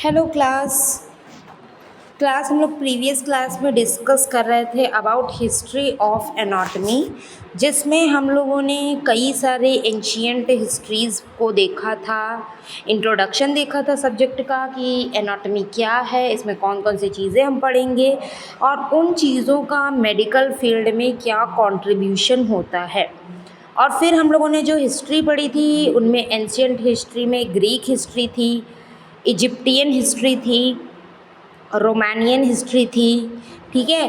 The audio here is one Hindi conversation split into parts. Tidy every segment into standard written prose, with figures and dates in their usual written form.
Hello class. हम लोग प्रीवियस क्लास में डिस्कस कर रहे थे अबाउट हिस्ट्री ऑफ एनाटॉमी, जिसमें हम लोगों ने कई सारे एंशियंट हिस्ट्रीज़ को देखा था। इंट्रोडक्शन देखा था सब्जेक्ट का कि एनाटॉमी क्या है, इसमें कौन कौन सी चीज़ें हम पढ़ेंगे और उन चीज़ों का मेडिकल फील्ड में क्या कंट्रीब्यूशन होता है। और फिर हम लोगों ने जो हिस्ट्री पढ़ी थी उनमें एंशियंट हिस्ट्री में ग्रीक हिस्ट्री थी, इजिप्टियन हिस्ट्री थी, रोमानियन हिस्ट्री थी। ठीक है,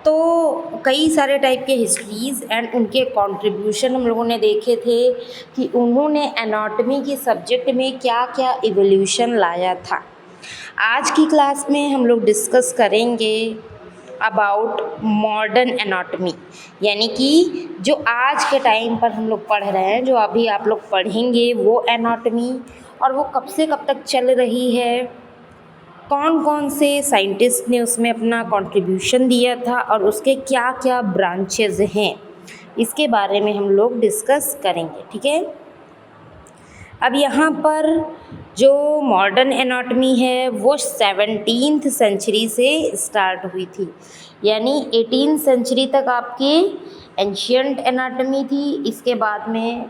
तो कई सारे टाइप के हिस्ट्रीज़ एंड उनके कंट्रीब्यूशन हम लोगों ने देखे थे कि उन्होंने एनाटॉमी के सब्जेक्ट में क्या क्या इवोल्यूशन लाया था। आज की क्लास में हम लोग डिस्कस करेंगे अबाउट मॉडर्न एनाटॉमी, यानी कि जो आज के टाइम पर हम लोग पढ़ रहे हैं, जो अभी आप लोग पढ़ेंगे वो एनाटॉमी, और वो कब से कब तक चल रही है, कौन कौन से साइंटिस्ट ने उसमें अपना कंट्रीब्यूशन दिया था और उसके क्या क्या ब्रांचेज हैं, इसके बारे में हम लोग डिस्कस करेंगे। ठीक है, अब यहाँ पर जो मॉडर्न एनाटॉमी है वो 17th सेंचुरी से स्टार्ट हुई थी, यानी 18th सेंचुरी तक आपकी एंशियंट एनाटॉमी थी। इसके बाद में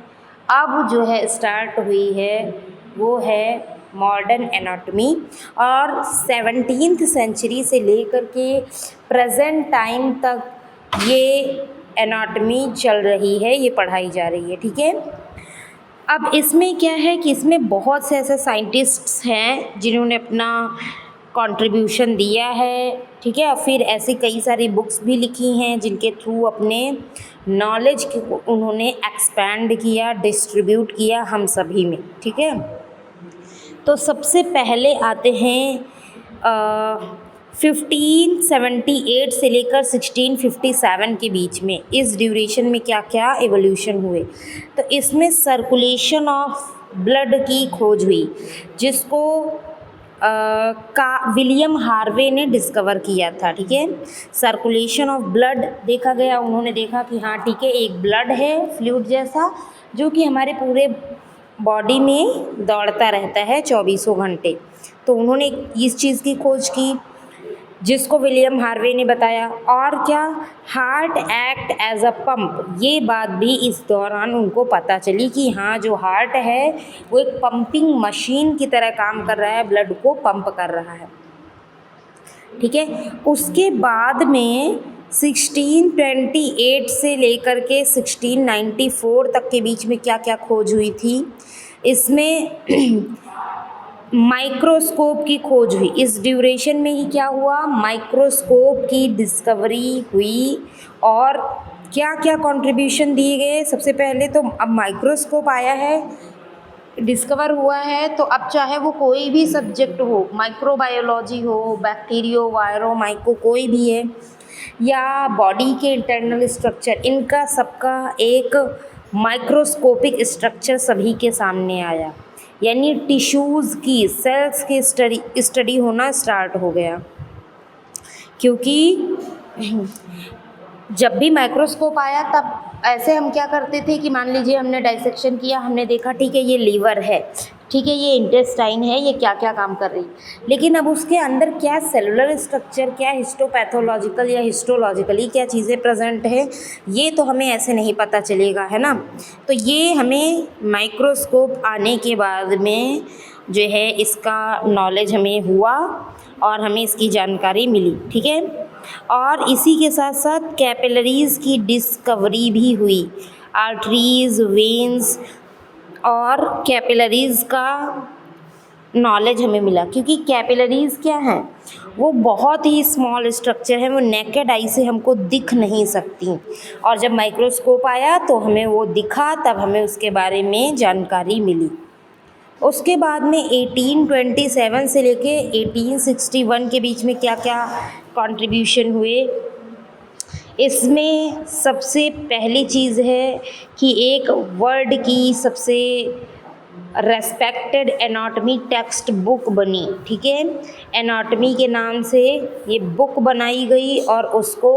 अब जो है स्टार्ट हुई है वो है मॉडर्न एनाटॉमी, और 17th सेंचुरी से लेकर के प्रेजेंट टाइम तक ये एनाटॉमी चल रही है, ये पढ़ाई जा रही है। ठीक है, अब इसमें क्या है कि इसमें बहुत से ऐसे साइंटिस्ट्स हैं जिन्होंने अपना कंट्रीब्यूशन दिया है। ठीक है, फिर ऐसी कई सारी बुक्स भी लिखी हैं जिनके थ्रू अपने नॉलेज को उन्होंने एक्सपैंड किया, डिस्ट्रीब्यूट किया हम सभी में। ठीक है, तो सबसे पहले आते हैं 1578 से लेकर 1657 के बीच में, इस ड्यूरेशन में क्या क्या एवोल्यूशन हुए। तो इसमें सर्कुलेशन ऑफ ब्लड की खोज हुई, जिसको विलियम हार्वे ने डिस्कवर किया था। ठीक है, सर्कुलेशन ऑफ ब्लड देखा गया, उन्होंने देखा कि हाँ ठीक है, एक ब्लड है फ्लूइड जैसा जो कि हमारे पूरे बॉडी में दौड़ता रहता है 24 घंटे। तो उन्होंने इस चीज़ की खोज की जिसको विलियम हार्वे ने बताया। और क्या, heart act as a pump, ये बात भी इस दौरान उनको पता चली कि हाँ जो हार्ट है वो एक पंपिंग मशीन की तरह काम कर रहा है, ब्लड को पंप कर रहा है। ठीक है, उसके बाद में 1628 से लेकर के 1694 तक के बीच में क्या क्या खोज हुई थी। इसमें माइक्रोस्कोप की खोज हुई। इस ड्यूरेशन में ही क्या हुआ, माइक्रोस्कोप की डिस्कवरी हुई। और क्या क्या कंट्रीब्यूशन दिए गए, सबसे पहले तो अब माइक्रोस्कोप आया है, डिस्कवर हुआ है, तो अब चाहे वो कोई भी सब्जेक्ट हो, माइक्रोबायोलॉजी हो, बैक्टीरियो वायरो माइको कोई भी है, या बॉडी के इंटरनल स्ट्रक्चर, इनका सबका एक माइक्रोस्कोपिक स्ट्रक्चर सभी के सामने आया, यानी टिश्यूज़ की, सेल्स की स्टडी होना स्टार्ट हो गया। क्योंकि जब भी माइक्रोस्कोप आया तब ऐसे हम क्या करते थे कि मान लीजिए हमने डाइसेक्शन किया, हमने देखा ठीक है ये लीवर है, ठीक है ये इंटेस्टाइन है, ये क्या क्या काम कर रही है, लेकिन अब उसके अंदर क्या सेलुलर स्ट्रक्चर, क्या हिस्टोपैथोलॉजिकल या हिस्टोलॉजिकली क्या चीज़ें प्रेजेंट है, ये तो हमें ऐसे नहीं पता चलेगा, है ना। तो ये हमें माइक्रोस्कोप आने के बाद में जो है इसका नॉलेज हमें हुआ और हमें इसकी जानकारी मिली। ठीक है, और इसी के साथ साथ कैपिलरीज़ की डिस्कवरी भी हुई, आर्टरीज़, वेन्स और कैपिलरीज़ का नॉलेज हमें मिला। क्योंकि कैपिलरीज़ क्या हैं, वो बहुत ही स्मॉल स्ट्रक्चर है, वो नेकेड आई से हमको दिख नहीं सकती, और जब माइक्रोस्कोप आया तो हमें वो दिखा, तब हमें उसके बारे में जानकारी मिली। उसके बाद में 1827 से लेके 1861 के बीच में क्या क्या कंट्रीब्यूशन हुए। इसमें सबसे पहली चीज़ है कि एक वर्ल्ड की सबसे रेस्पेक्टेड एनाटॉमी टेक्स्ट बुक बनी, ठीक है। एनाटॉमी के नाम से ये बुक बनाई गई और उसको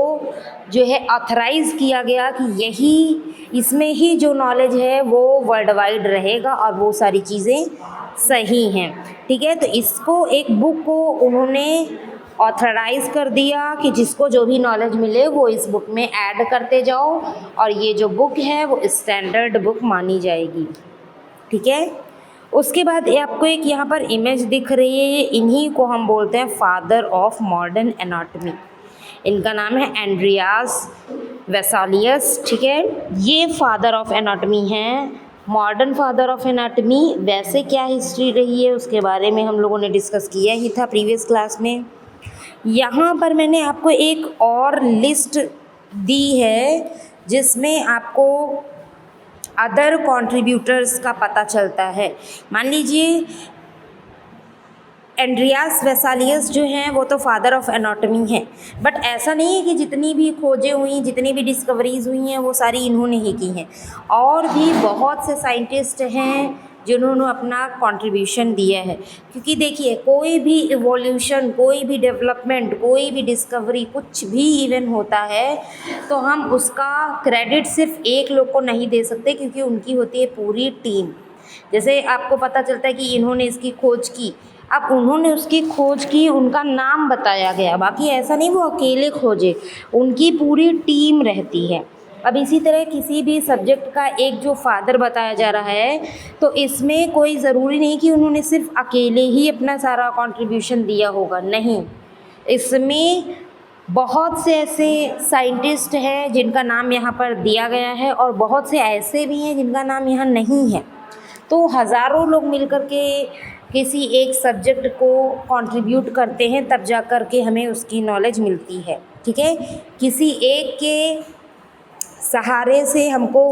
जो है ऑथराइज़ किया गया कि यही इसमें ही जो नॉलेज है वो वर्ल्ड वाइड रहेगा और वो सारी चीज़ें सही हैं, ठीक है। तो इसको एक बुक को उन्होंने ऑथराइज़ कर दिया कि जिसको जो भी नॉलेज मिले वो इस बुक में ऐड करते जाओ और ये जो बुक है वो स्टैंडर्ड बुक मानी जाएगी, ठीक है। उसके बाद ये आपको एक यहाँ पर इमेज दिख रही है, ये इन्हीं को हम बोलते हैं फादर ऑफ मॉडर्न एनाटॉमी। इनका नाम है एंड्रियास वेसालियस, ठीक है। ये फादर ऑफ एनाटॉमी हैं, मॉडर्न फादर ऑफ एनाटॉमी। वैसे क्या हिस्ट्री रही है उसके बारे में हम लोगों ने डिस्कस किया ही था प्रीवियस क्लास में। यहाँ पर मैंने आपको एक और लिस्ट दी है जिसमें आपको अदर कंट्रीब्यूटर्स का पता चलता है। मान लीजिए एंड्रियास वेसालियस जो हैं वो तो फादर ऑफ एनाटॉमी हैं, बट ऐसा नहीं है कि जितनी भी खोजें हुई, जितनी भी डिस्कवरीज हुई हैं वो सारी इन्होंने ही की हैं। और भी बहुत से साइंटिस्ट हैं जिन्होंने अपना कंट्रीब्यूशन दिया है, क्योंकि देखिए कोई भी इवोल्यूशन, कोई भी डेवलपमेंट, कोई भी डिस्कवरी, कुछ भी इवन होता है तो हम उसका क्रेडिट सिर्फ एक लोग को नहीं दे सकते, क्योंकि उनकी होती है पूरी टीम। जैसे आपको पता चलता है कि इन्होंने इसकी खोज की, अब उन्होंने उसकी खोज की, उनका नाम बताया गया, बाकी ऐसा नहीं वो अकेले खोजे, उनकी पूरी टीम रहती है। अब इसी तरह किसी भी सब्जेक्ट का एक जो फादर बताया जा रहा है तो इसमें कोई ज़रूरी नहीं कि उन्होंने सिर्फ अकेले ही अपना सारा कंट्रीब्यूशन दिया होगा, नहीं। इसमें बहुत से ऐसे साइंटिस्ट हैं जिनका नाम यहाँ पर दिया गया है और बहुत से ऐसे भी हैं जिनका नाम यहाँ नहीं है। तो हज़ारों लोग मिलकर के किसी एक सब्जेक्ट को कंट्रीब्यूट करते हैं, तब जा कर के हमें उसकी नॉलेज मिलती है, ठीक है। किसी एक के सहारे से हमको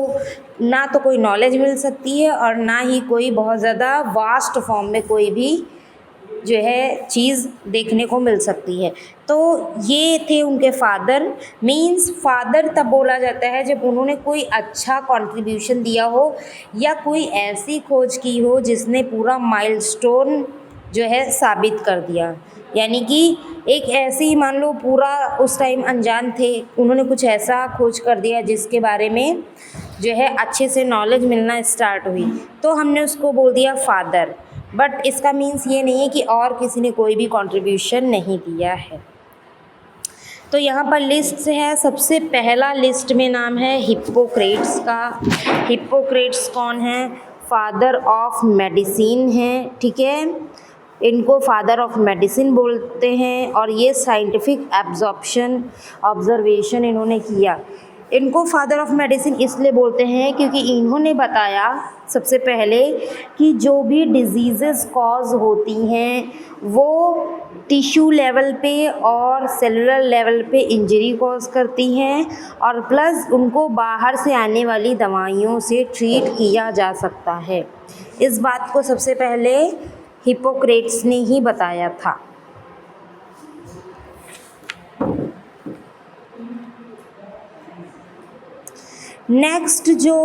ना तो कोई नॉलेज मिल सकती है और ना ही कोई बहुत ज़्यादा वास्ट फॉर्म में कोई भी जो है चीज़ देखने को मिल सकती है। तो ये थे उनके फादर। मींस फादर तब बोला जाता है जब उन्होंने कोई अच्छा कंट्रीब्यूशन दिया हो या कोई ऐसी खोज की हो जिसने पूरा माइलस्टोन जो है साबित कर दिया। यानी कि एक ऐसी, मान लो पूरा उस टाइम अनजान थे, उन्होंने कुछ ऐसा खोज कर दिया जिसके बारे में जो है अच्छे से नॉलेज मिलना स्टार्ट हुई, तो हमने उसको बोल दिया फादर। बट इसका मीन्स ये नहीं है कि और किसी ने कोई भी कंट्रीब्यूशन नहीं दिया है। तो यहाँ पर लिस्ट है, सबसे पहला लिस्ट में नाम है हिप्पोक्रेट्स का। हिप्पोक्रेट्स कौन है? फादर ऑफ मेडिसिन हैं, ठीक है। इनको फादर ऑफ मेडिसिन बोलते हैं और ये साइंटिफिक ऑब्जर्वेशन इन्होंने किया। इनको फादर ऑफ मेडिसिन इसलिए बोलते हैं क्योंकि इन्होंने बताया सबसे पहले कि जो भी डिजीज़ेस कॉज होती हैं वो टिश्यू लेवल पे और सेलुलर लेवल पे इंजरी कॉज करती हैं, और प्लस उनको बाहर से आने वाली दवाइयों से ट्रीट किया जा सकता है। इस बात को सबसे पहले हिप्पोक्रेट्स ने ही बताया था। नेक्स्ट जो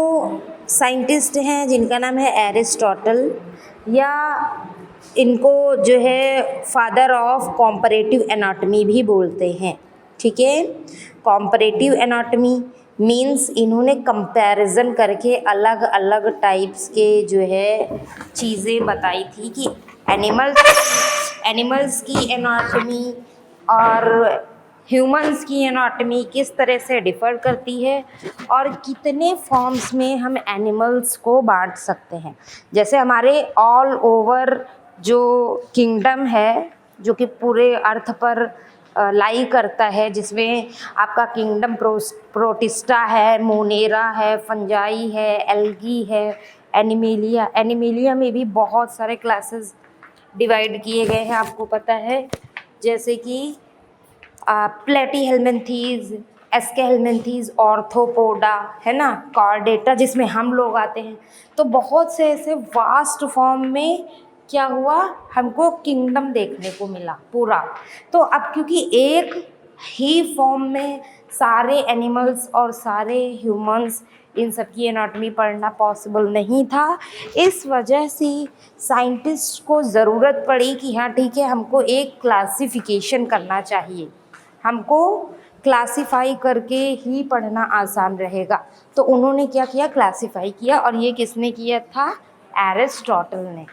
साइंटिस्ट हैं जिनका नाम है एरिस्टोटल, या इनको जो है फादर ऑफ कॉम्परेटिव एनाटॉमी भी बोलते हैं, ठीक है। कॉम्परेटिव एनाटॉमी मीन्स इन्होंने कंपैरिजन करके अलग अलग टाइप्स के जो है चीज़ें बताई थी कि एनिमल्स की एनाटॉमी और ह्यूमंस की एनाटॉमी किस तरह से डिफ़र करती है और कितने फॉर्म्स में हम एनिमल्स को बांट सकते हैं। जैसे हमारे ऑल ओवर जो किंगडम है, जो कि पूरे अर्थ पर लाई करता है, जिसमें आपका किंगडम प्रोटिस्टा है, मोनेरा है, फंजाई है, एल्गी है, एनिमेलिया में भी बहुत सारे क्लासेस डिवाइड किए गए हैं, आपको पता है। जैसे कि प्लेटीहेल्मिन्थीज़, एस्केहेल्मिन्थीज़, ऑर्थोपोडा, है ना, कॉर्डेटा, जिसमें हम लोग आते हैं। तो बहुत से ऐसे वास्ट फॉर्म में क्या हुआ, हमको किंगडम देखने को मिला पूरा। तो अब क्योंकि एक ही फॉर्म में सारे एनिमल्स और सारे ह्यूमंस इन सब की एनाटॉमी पढ़ना पॉसिबल नहीं था। इस वजह से साइंटिस्ट को ज़रूरत पड़ी कि हाँ ठीक है, हमको एक क्लासिफिकेशन करना चाहिए, हमको क्लासिफाई करके ही पढ़ना आसान रहेगा। तो उन्होंने क्या किया, क्लासिफाई किया। और ये किसने किया था, एरिस्टोटल ने,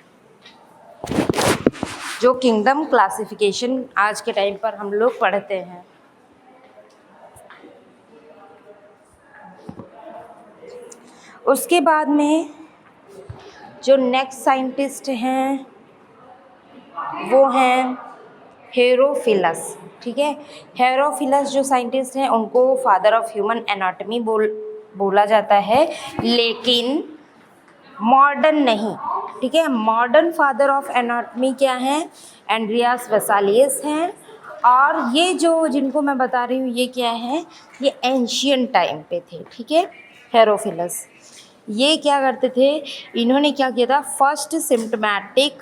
जो किंगडम क्लासिफिकेशन आज के टाइम पर हम लोग पढ़ते हैं। उसके बाद में जो नेक्स्ट साइंटिस्ट हैं वो हैं हेरोफिलस। ठीक है, हेरोफिलस जो साइंटिस्ट हैं उनको फादर ऑफ ह्यूमन एनाटॉमी बोला जाता है, लेकिन मॉडर्न नहीं। ठीक है, मॉडर्न फादर ऑफ एनाटॉमी क्या हैं, एंड्रियास वेसालियस हैं। और ये जो जिनको मैं बता रही हूँ ये क्या है, ये एंशियंट टाइम पे थे। ठीक है, हेरोफिलस ये क्या करते थे, इन्होंने क्या किया था, फर्स्ट सिम्टोमेटिक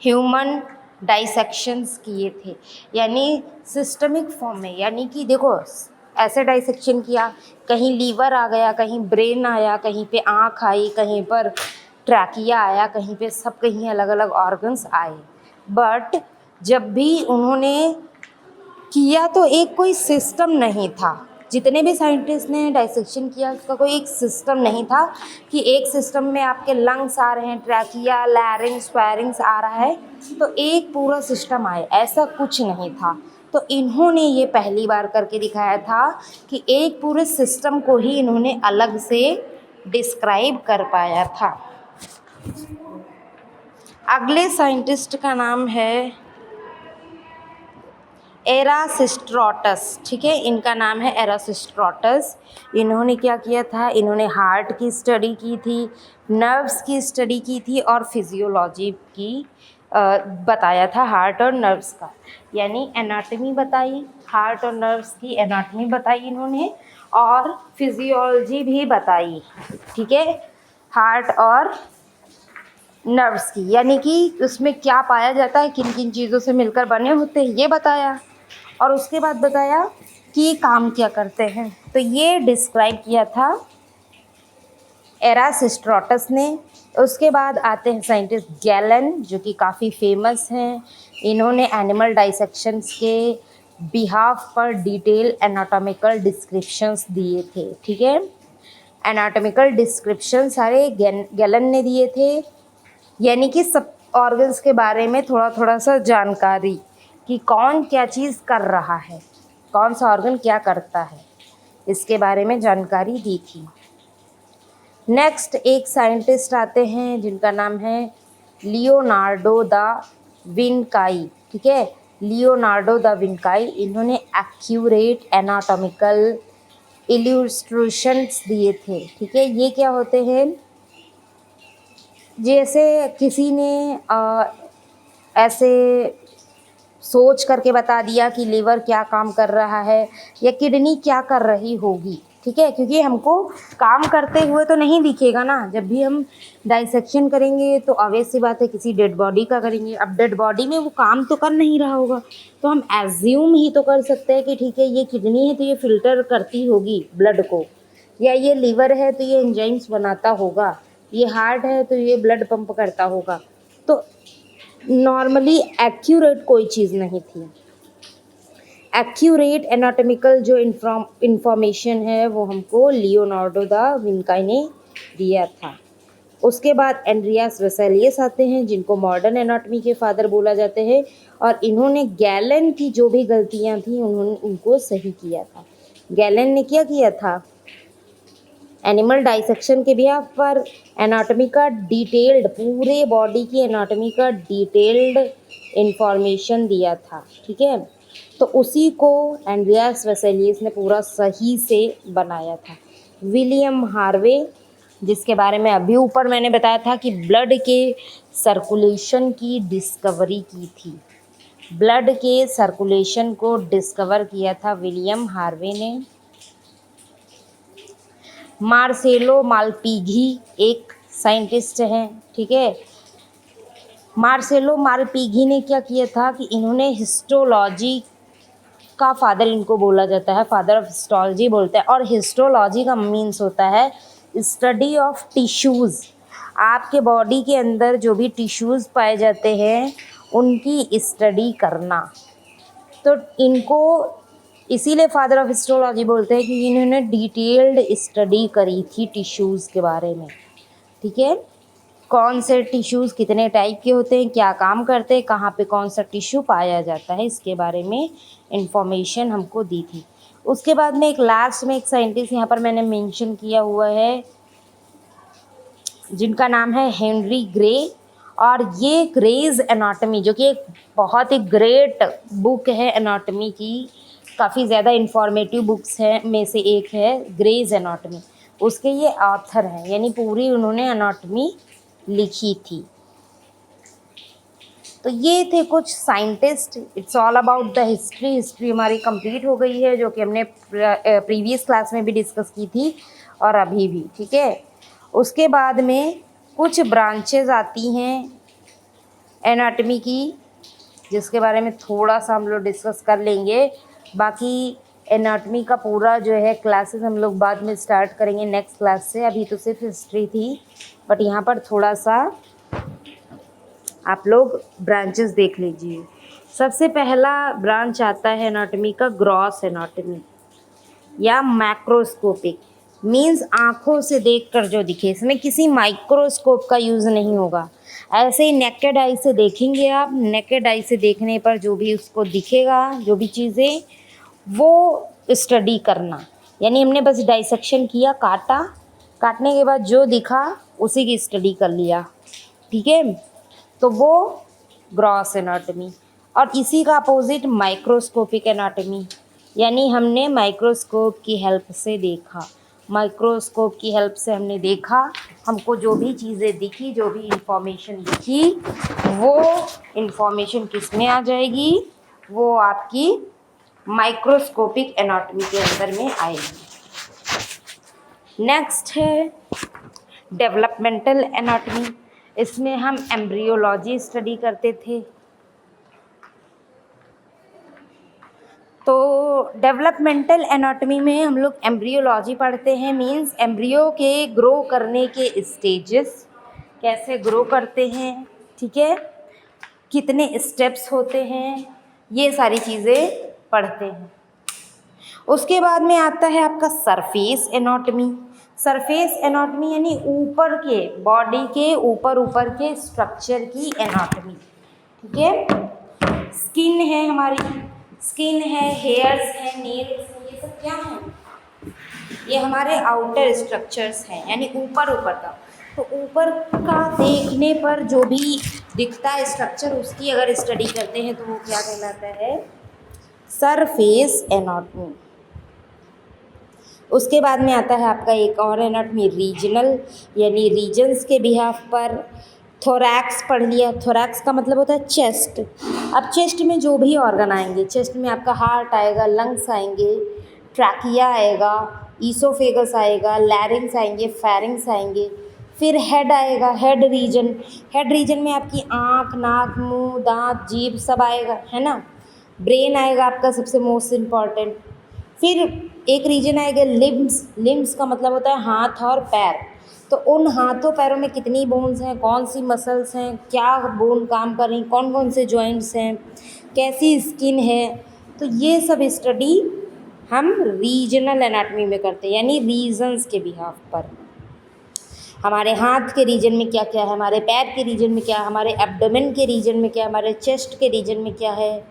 ह्यूमन डाइसेक्शंस किए थे, यानी सिस्टमिक फॉर्म में। यानी कि देखो ऐसे डाइसेक्शन किया, कहीं लीवर आ गया, कहीं ब्रेन आया, कहीं पे आँख आई, कहीं पर ट्रैकिया आया, कहीं पे सब कहीं अलग अलग ऑर्गन्स आए। बट जब भी उन्होंने किया तो एक कोई सिस्टम नहीं था। जितने भी साइंटिस्ट ने डाइसेक्शन किया उसका कोई एक सिस्टम नहीं था कि एक सिस्टम में आपके लंग्स आ रहे हैं, ट्रैकिया, लैरिंग्स, फेरिंग्स आ रहा है तो एक पूरा सिस्टम आए, ऐसा कुछ नहीं था। तो इन्होंने ये पहली बार करके दिखाया था कि एक पूरे सिस्टम को ही इन्होंने अलग से डिस्क्राइब कर पाया था। अगले साइंटिस्ट का नाम है एरासिस्ट्रोटस। ठीक है, इनका नाम है एरासिस्ट्रोटस। इन्होंने क्या किया था, इन्होंने हार्ट की स्टडी की थी, नर्व्स की स्टडी की थी और फिजियोलॉजी की बताया था, हार्ट और नर्व्स का, यानी एनाटॉमी बताई, हार्ट और नर्व्स की एनाटॉमी बताई इन्होंने, और फिजियोलॉजी भी बताई। ठीक है, हार्ट और नर्व्स की, यानी कि उसमें क्या पाया जाता है, किन किन चीज़ों से मिलकर बने होते हैं, ये बताया। और उसके बाद बताया कि ये काम क्या करते हैं। तो ये डिस्क्राइब किया था एरासिस्ट्रोटस ने। उसके बाद आते हैं साइंटिस्ट गैलन, जो कि काफ़ी फेमस हैं। इन्होंने एनिमल डाइसेक्शंस के बिहाफ पर डिटेल एनाटॉमिकल डिस्क्रिप्शंस दिए थे। ठीक है, एनाटॉमिकल डिस्क्रिप्शन सारे गैलन ने दिए थे, यानी कि सब ऑर्गन्स के बारे में थोड़ा थोड़ा सा जानकारी कि कौन क्या चीज़ कर रहा है, कौन सा ऑर्गन क्या करता है, इसके बारे में जानकारी दी थी। नेक्स्ट एक साइंटिस्ट आते हैं जिनका नाम है लियोनार्डो दा विंकाई। ठीक है, लियोनार्डो दा विंकाई, इन्होंने एक्यूरेट एनाटॉमिकल इल्यूस्ट्रेशंस दिए थे। ठीक है, ये क्या होते हैं, जैसे किसी ने ऐसे सोच करके बता दिया कि लीवर क्या काम कर रहा है या किडनी क्या कर रही होगी। ठीक है, क्योंकि हमको काम करते हुए तो नहीं दिखेगा ना, जब भी हम डाइसेक्शन करेंगे तो ऑब्वियस सी बात है किसी डेड बॉडी का करेंगे। अब डेड बॉडी में वो काम तो कर नहीं रहा होगा, तो हम एज्यूम ही तो कर सकते हैं कि ठीक है ये किडनी है तो ये फिल्टर करती होगी ब्लड को, या ये लीवर है तो ये एंजाइम्स बनाता होगा, ये हार्ट है तो ये ब्लड पंप करता होगा। तो नॉर्मली एक्यूरेट कोई चीज़ नहीं थी। एक्यूरेट एनाटॉमिकल जो इंफॉर्मेशन है वो हमको लियोनार्डो दा विंकाई ने दिया था। उसके बाद एंड्रियास वेसेलियस आते हैं जिनको मॉडर्न एनाटॉमी के फादर बोला जाते हैं, और इन्होंने गैलन की जो भी गलतियां थी उन्होंने उनको सही किया था। गैलन ने क्या किया था, एनिमल डाइसेक्शन के बिहाफ पर एनाटॉमी का डिटेल्ड, पूरे बॉडी की एनाटॉमी का डिटेल्ड इंफॉर्मेशन दिया था। ठीक है, तो उसी को एंड्रियास वेसेलियस ने पूरा सही से बनाया था। विलियम हार्वे, जिसके बारे में अभी ऊपर मैंने बताया था कि ब्लड के सर्कुलेशन की डिस्कवरी की थी, ब्लड के सर्कुलेशन को डिस्कवर किया था विलियम हार्वे ने। मार्सेलो मालपीघी एक साइंटिस्ट हैं। ठीक है, मार्सेलो मालपीघी ने क्या किया था कि इन्होंने हिस्टोलॉजी का फादर इनको बोला जाता है, फादर ऑफ हिस्टोलॉजी बोलते हैं। और हिस्टोलॉजी का मीन्स होता है स्टडी ऑफ टिश्यूज़। आपके बॉडी के अंदर जो भी टिश्यूज़ पाए जाते हैं उनकी स्टडी करना। तो इनको इसीलिए फादर ऑफ हिस्टोलॉजी बोलते हैं कि इन्होंने डिटेल्ड स्टडी करी थी टिश्यूज़ के बारे में। ठीक है, कौन से टिश्यूज़ कितने टाइप के होते हैं, क्या काम करते हैं, कहाँ पे कौन सा टिश्यू पाया जाता है, इसके बारे में इंफॉर्मेशन हमको दी थी। उसके बाद में एक लास्ट में एक साइंटिस्ट यहाँ पर मैंने मेंशन किया हुआ है जिनका नाम है हेनरी ग्रे। और ये ग्रेज एनाटॉमी जो कि एक बहुत ही ग्रेट बुक है एनाटॉमी की, काफ़ी ज़्यादा इंफॉर्मेटिव बुक्स है में से एक है ग्रेज एनाटॉमी। उसके ये ऑथर हैं, यानी पूरी उन्होंने एनाटॉमी लिखी थी। तो ये थे कुछ scientist. It's all about the history. History हमारी कंप्लीट हो गई है, जो कि हमने प्रीवियस क्लास में भी डिस्कस की थी और अभी भी। ठीक है, उसके बाद में कुछ ब्रांचेज आती हैं एनाटॉमी की, जिसके बारे में थोड़ा सा हम लोग डिस्कस कर लेंगे। बाकी एनाटॉमी का पूरा जो है क्लासेस हम लोग बाद में स्टार्ट करेंगे नेक्स्ट क्लास से। अभी तो सिर्फ हिस्ट्री थी, बट यहाँ पर थोड़ा सा आप लोग ब्रांचेस देख लीजिए। सबसे पहला ब्रांच आता है एनाटॉमी का ग्रॉस एनाटॉमी या मैक्रोस्कोपिक। मीन्स आँखों से देखकर जो दिखे, इसमें किसी माइक्रोस्कोप का यूज़ नहीं होगा। ऐसे ही नेकेड आई से देखेंगे आप, नेकेड आई से देखने पर जो भी उसको दिखेगा, जो भी चीज़ें, वो स्टडी करना। यानी हमने बस डाइसेक्शन किया, काटा, काटने के बाद जो दिखा उसी की स्टडी कर लिया। ठीक है, तो वो ग्रॉस एनाटॉमी। और इसी का अपोजिट माइक्रोस्कोपिक एनाटॉमी, यानी हमने माइक्रोस्कोप की हेल्प से देखा। माइक्रोस्कोप की हेल्प से हमने देखा, हमको जो भी चीज़ें दिखी, जो भी इंफॉर्मेशन दिखी, वो इंफॉर्मेशन किस में आ जाएगी, वो आपकी माइक्रोस्कोपिक एनाटॉमी के अंदर में आएगी। नेक्स्ट है डेवलपमेंटल एनाटॉमी। इसमें हम एम्ब्रियोलॉजी स्टडी करते थे। तो डेवलपमेंटल एनाटॉमी में हम लोग एम्ब्रियोलॉजी पढ़ते हैं। मींस एम्ब्रियो के ग्रो करने के स्टेजेस, कैसे ग्रो करते हैं, ठीक है, कितने स्टेप्स होते हैं, ये सारी चीज़ें पढ़ते हैं। उसके बाद में आता है आपका सरफेस एनाटॉमी। सरफेस एनाटॉमी यानी ऊपर के, बॉडी के ऊपर के स्ट्रक्चर की एनाटॉमी। ठीक है, स्किन है हमारी, स्किन है, हेयर्स हैं, नेल्स हैं, ये सब क्या हैं, ये हमारे आउटर स्ट्रक्चर्स हैं, यानी ऊपर का। तो ऊपर का देखने पर जो भी दिखता है स्ट्रक्चर, उसकी अगर स्टडी करते हैं तो वो क्या कहलाता है, सरफेस एनाटॉमी। उसके बाद में आता है आपका एक और एनाटॉमी रीजनल, यानी रीजन्स के बिहाफ पर। थोरैक्स पढ़ लिया। थोरैक्स का मतलब होता है चेस्ट। अब चेस्ट में जो भी ऑर्गन आएंगे, चेस्ट में आपका हार्ट आएगा, लंग्स आएंगे, ट्रैकिया आएगा, ईसोफेगस आएगा, लैरिंग्स आएंगे, फेरिंग्स आएंगे, फिर हेड आएगा, हेड रीजन। हेड रीजन में आपकी आँख, नाक, मुंह, दांत, जीभ सब आएगा, है ना। ब्रेन आएगा आपका सबसे मोस्ट इम्पॉर्टेंट। फिर एक रीजन आएगा लिम्स। लिम्स का मतलब होता है हाथ और पैर। तो उन हाथों पैरों में कितनी बोन्स हैं, कौन सी मसल्स हैं, क्या बोन काम कर रही, कौन कौन से जॉइंट्स हैं, कैसी स्किन है, तो ये सब स्टडी हम रीजनल एनाटॉमी में करते हैं, यानी रीजन्स के बिहाफ पर। हमारे हाथ के रीजन में क्या क्या है, हमारे पैर के रीजन में क्या है, हमारे एब्डोमेन के रीजन में क्या है, हमारे चेस्ट के रीजन में क्या है,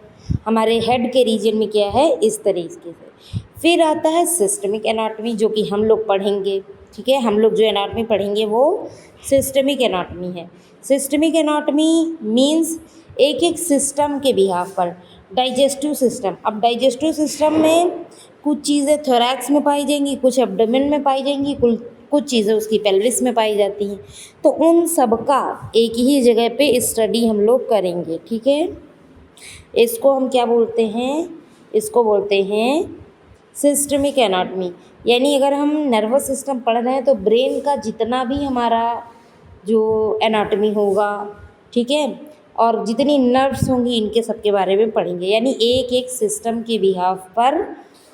हमारे हेड के रीजन में क्या है, इस तरीके से। फिर आता है सिस्टमिक एनाटॉमी, जो कि हम लोग पढ़ेंगे। ठीक है, हम लोग जो एनाटॉमी पढ़ेंगे वो सिस्टमिक एनाटॉमी है। सिस्टमिक एनाटॉमी मीन्स एक एक सिस्टम के बिहाफ पर। डाइजेस्टिव सिस्टम, अब डाइजेस्टिव सिस्टम में कुछ चीज़ें थोरैक्स में पाई जाएंगी, कुछ एब्डोमेन में पाई जाएंगी, कुछ चीज़ें उसकी पेल्विस में पाई जाती हैं। तो उन सब का एक ही जगह पे स्टडी हम लोग करेंगे। ठीक है, इसको हम क्या बोलते हैं, इसको बोलते हैं सिस्टमिक एनाटॉमी। यानी अगर हम नर्वस सिस्टम पढ़ रहे हैं तो ब्रेन का जितना भी हमारा जो एनाटॉमी होगा, ठीक है, और जितनी नर्व्स होंगी इनके सबके बारे में पढ़ेंगे, यानी एक एक सिस्टम के बिहाफ पर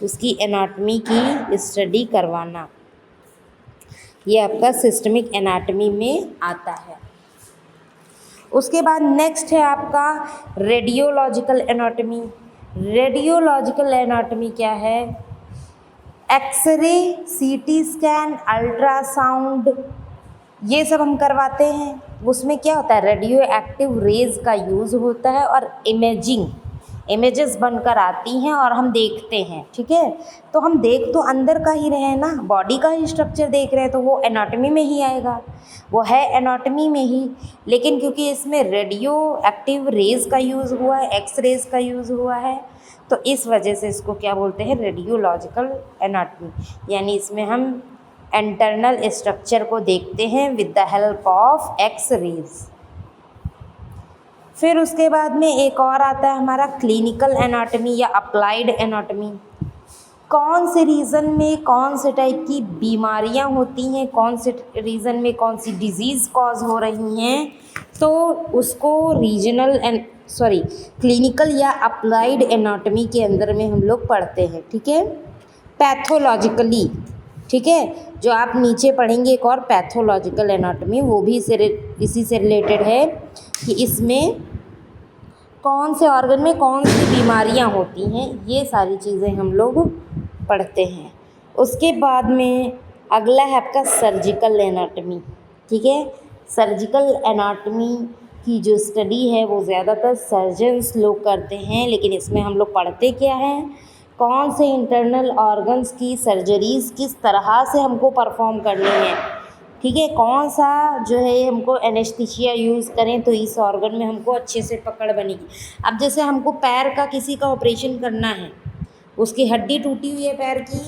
उसकी एनाटॉमी की स्टडी करवाना, ये आपका सिस्टमिक एनाटॉमी में आता है। उसके बाद नेक्स्ट है आपका रेडियोलॉजिकल एनाटॉमी। रेडियोलॉजिकल एनाटॉमी क्या है? एक्सरे, सीटी स्कैन, अल्ट्रासाउंड, ये सब हम करवाते हैं। उसमें क्या होता है, रेडियो एक्टिव रेज का यूज़ होता है और इमेजेस बनकर आती हैं और हम देखते हैं, ठीक है। तो हम देख तो अंदर का ही रहे हैं ना, बॉडी का ही स्ट्रक्चर देख रहे हैं, तो वो एनाटॉमी में ही आएगा, वो है एनाटॉमी में ही। लेकिन क्योंकि इसमें रेडियो एक्टिव रेज का यूज़ हुआ है, एक्स रेज का यूज़ हुआ है, तो इस वजह से इसको क्या बोलते हैं, रेडियोलॉजिकल एनाटॉमी। यानी इसमें हम इंटरनल स्ट्रक्चर को देखते हैं with the help of x rays. फिर उसके बाद में एक और आता है हमारा क्लिनिकल एनाटॉमी या अप्लाइड एनाटॉमी। कौन से रीज़न में कौन से टाइप की बीमारियां होती हैं, कौन से रीज़न में कौन सी डिजीज़ कॉज हो रही हैं, तो उसको क्लिनिकल या अप्लाइड एनाटॉमी के अंदर में हम लोग पढ़ते हैं, ठीक है। पैथोलॉजिकली, ठीक है, जो आप नीचे पढ़ेंगे एक और पैथोलॉजिकल एनाटॉमी, वो भी इसी से रिलेटेड है कि इसमें कौन से ऑर्गन में कौन सी बीमारियां होती हैं, ये सारी चीज़ें हम लोग पढ़ते हैं। उसके बाद में अगला है आपका सर्जिकल एनाटॉमी, ठीक है। सर्जिकल एनाटॉमी की जो स्टडी है वो ज़्यादातर सर्जन्स लोग करते हैं, लेकिन इसमें हम लोग पढ़ते क्या हैं, कौन से इंटरनल ऑर्गन्स की सर्जरीज़ किस तरह से हमको परफॉर्म करनी है, ठीक है। कौन सा जो है हमको एनेस्थीसिया यूज़ करें तो इस ऑर्गन में हमको अच्छे से पकड़ बनेगी। अब जैसे हमको पैर का किसी का ऑपरेशन करना है, उसकी हड्डी टूटी हुई है पैर की,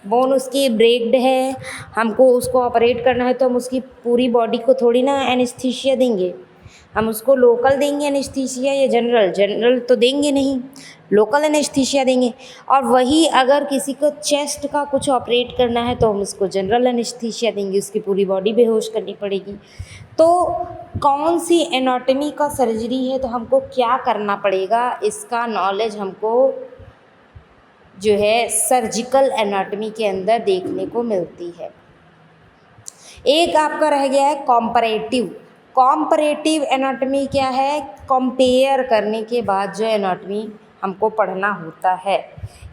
बोन उसकी ब्रेक्ड है, हमको उसको ऑपरेट करना है, तो हम उसकी पूरी बॉडी को थोड़ी ना एनेस्थीसिया देंगे, हम उसको लोकल देंगे एनेस्थीसिया या जनरल तो देंगे नहीं, लोकल एनेस्थीसिया देंगे। और वही अगर किसी को चेस्ट का कुछ ऑपरेट करना है तो हम उसको जनरल एनेस्थीसिया देंगे, उसकी पूरी बॉडी बेहोश करनी पड़ेगी। तो कौन सी एनाटॉमी का सर्जरी है तो हमको क्या करना पड़ेगा, इसका नॉलेज हमको जो है सर्जिकल एनाटॉमी के अंदर देखने को मिलती है। एक आपका रह गया है कॉम्परेटिव एनाटॉमी क्या है, कंपेयर करने के बाद जो एनाटॉमी हमको पढ़ना होता है।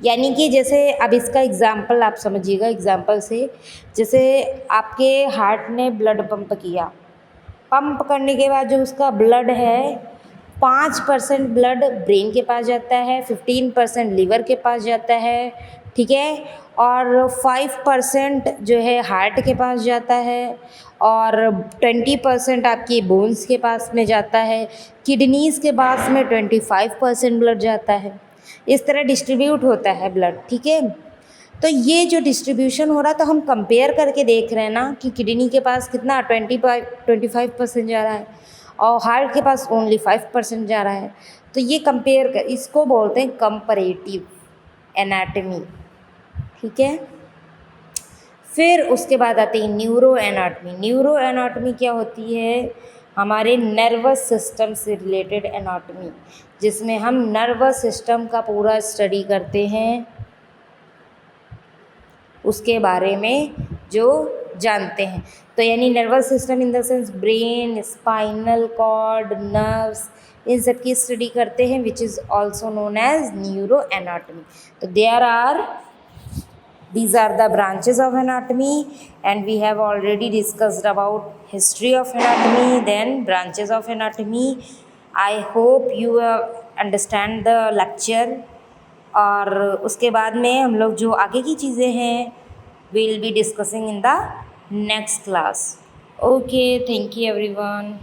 यानी कि जैसे अब इसका एग्ज़ाम्पल आप समझिएगा, एग्ज़ाम्पल से जैसे आपके हार्ट ने ब्लड पंप किया, पंप करने के बाद जो उसका ब्लड है 5% ब्लड ब्रेन के पास जाता है, 15% लीवर के पास जाता है, ठीक है, और 5% जो है हार्ट के पास जाता है, और 20% आपकी बोन्स के पास में जाता है, किडनीज़ के पास में 25% ब्लड जाता है। इस तरह डिस्ट्रीब्यूट होता है ब्लड, ठीक है। तो ये जो डिस्ट्रीब्यूशन हो रहा है तो हम कंपेयर करके देख रहे हैं ना कि किडनी के पास कितना 25% जा रहा है और हार्ट के पास ओनली 5% जा रहा है। तो ये इसको बोलते हैं कंपैरेटिव एनाटॉमी, ठीक है। फिर उसके बाद आती है न्यूरो एनाटॉमी। न्यूरो एनाटॉमी क्या होती है, हमारे नर्वस सिस्टम से रिलेटेड एनाटॉमी, जिसमें हम नर्वस सिस्टम का पूरा स्टडी करते हैं, उसके बारे में जो जानते हैं। तो यानी nervous system in the sense brain, spinal cord, nerves, इन सब की स्टडी करते हैं, which is also known as neuro anatomy. तो these are the branches of anatomy, and we have already discussed about history of anatomy, then branches of anatomy. I hope you understand the lecture. और उसके बाद में हम लोग जो आगे की चीज़ें हैं we will be discussing in the next class. Okay, thank you everyone.